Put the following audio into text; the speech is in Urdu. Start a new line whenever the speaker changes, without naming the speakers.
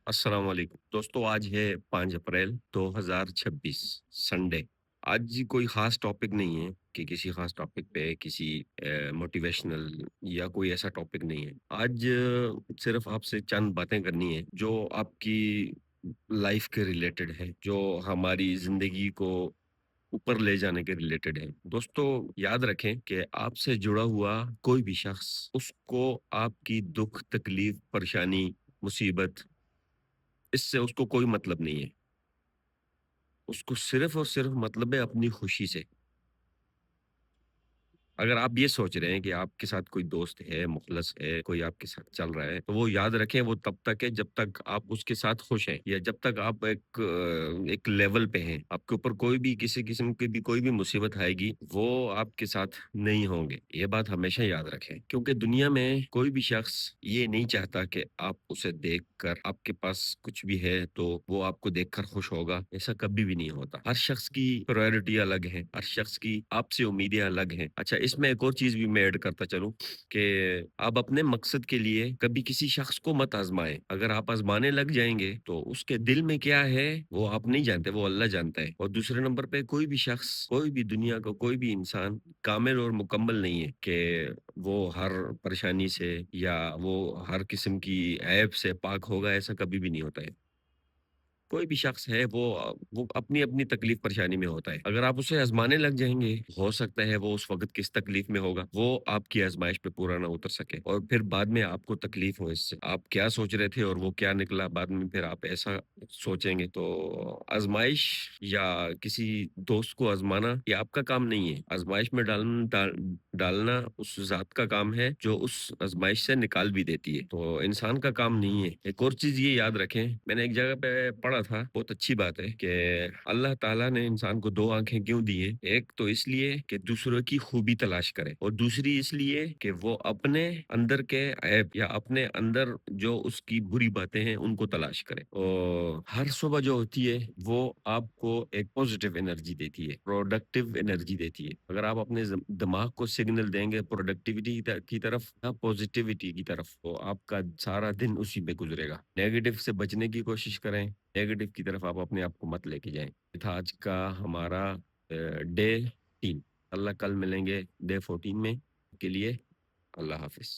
السلام علیکم دوستوں، آج ہے 5 اپریل 2026 سنڈے۔ آج کوئی خاص ٹاپک نہیں ہے کہ کسی خاص ٹاپک پہ کسی موٹیویشنل یا کوئی ایسا ٹاپک نہیں ہے۔ آج صرف آپ سے چند باتیں کرنی ہے جو آپ کی لائف کے ریلیٹڈ ہے، جو ہماری زندگی کو اوپر لے جانے کے ریلیٹڈ ہے۔ دوستوں، یاد رکھیں کہ آپ سے جڑا ہوا کوئی بھی شخص، اس کو آپ کی دکھ تکلیف پریشانی مصیبت، اس سے اس کو کوئی مطلب نہیں ہے۔ اس کو صرف اور صرف مطلب ہے اپنی خوشی سے۔ اگر آپ یہ سوچ رہے ہیں کہ آپ کے ساتھ کوئی دوست ہے، مخلص ہے، کوئی آپ کے ساتھ چل رہا ہے، تو وہ یاد رکھیں وہ تب تک ہے جب تک آپ اس کے ساتھ خوش ہیں، یا جب تک آپ ایک لیول پہ ہیں، آپ کے اوپر کوئی بھی کسی قسم کی بھی کوئی بھی مصیبت آئے گی، وہ آپ کے ساتھ نہیں ہوں گے۔ یہ بات ہمیشہ یاد رکھیں، کیونکہ دنیا میں کوئی بھی شخص یہ نہیں چاہتا کہ آپ اسے دیکھ کر، آپ کے پاس کچھ بھی ہے تو وہ آپ کو دیکھ کر خوش ہوگا۔ ایسا کبھی بھی نہیں ہوتا۔ ہر شخص کی پرائرٹی الگ ہے، ہر شخص کی آپ سے امیدیں الگ ہیں۔ اچھا، اس میں ایک اور چیز بھی میں ایڈ کرتا چلوں کہ آپ اپنے مقصد کے لیے کبھی کسی شخص کو مت آزمائیں۔ اگر آپ آزمانے لگ جائیں گے تو اس کے دل میں کیا ہے وہ آپ نہیں جانتے، وہ اللہ جانتا ہے۔ اور دوسرے نمبر پہ، کوئی بھی شخص، کوئی بھی دنیا کا کوئی بھی انسان کامل اور مکمل نہیں ہے کہ وہ ہر پریشانی سے یا وہ ہر قسم کی عیب سے پاک ہوگا۔ ایسا کبھی بھی نہیں ہوتا ہے۔ کوئی بھی شخص ہے وہ اپنی اپنی تکلیف پریشانی میں ہوتا ہے۔ اگر آپ اسے آزمانے لگ جائیں گے، ہو سکتا ہے وہ اس وقت کس تکلیف میں ہوگا، وہ آپ کی آزمائش پہ پورا نہ اتر سکے، اور پھر بعد میں آپ کو تکلیف ہو اس سے۔ آپ کیا سوچ رہے تھے اور وہ کیا نکلا، بعد میں پھر آپ ایسا سوچیں گے۔ تو آزمائش یا کسی دوست کو آزمانا یہ آپ کا کام نہیں ہے۔ آزمائش میں ڈالنا اس ذات کا کام ہے جو اس آزمائش سے نکال بھی دیتی ہے، تو انسان کا کام نہیں ہے۔ ایک اور چیز یہ یاد رکھیں، میں نے ایک جگہ پہ پڑھا تھا، بہت اچھی بات ہے کہ اللہ تعالیٰ نے انسان کو 2 آنکھیں کیوں دی ہیں؟ ایک تو اس لیے کہ دوسروں کی خوبی تلاش کرے، اور دوسری اس لیے کہ وہ اپنے اندر کے عیب یا اپنے اندر جو اس کی بری باتیں ہیں ان کو تلاش کرے۔ اور ہر صبح جو ہوتی ہے وہ آپ کو ایک پوزیٹیو انرجی دیتی ہے، پروڈکٹیو انرجی دیتی ہے۔ اگر آپ اپنے دماغ کو سگنل دیں گے پروڈکٹیوٹی کی طرف یا پوزیٹیوٹی کی طرف، تو آپ کا سارا دن اسی میں گزرے گا۔ نیگیٹو سے بچنے کی کوشش کریں، نیگیٹو کی طرف آپ اپنے آپ کو مت لے کے جائیں۔ یہ تھا آج کا ہمارا ڈے 3۔ اللہ کل ملیں گے ڈے 14 میں۔ کے لیے اللہ حافظ۔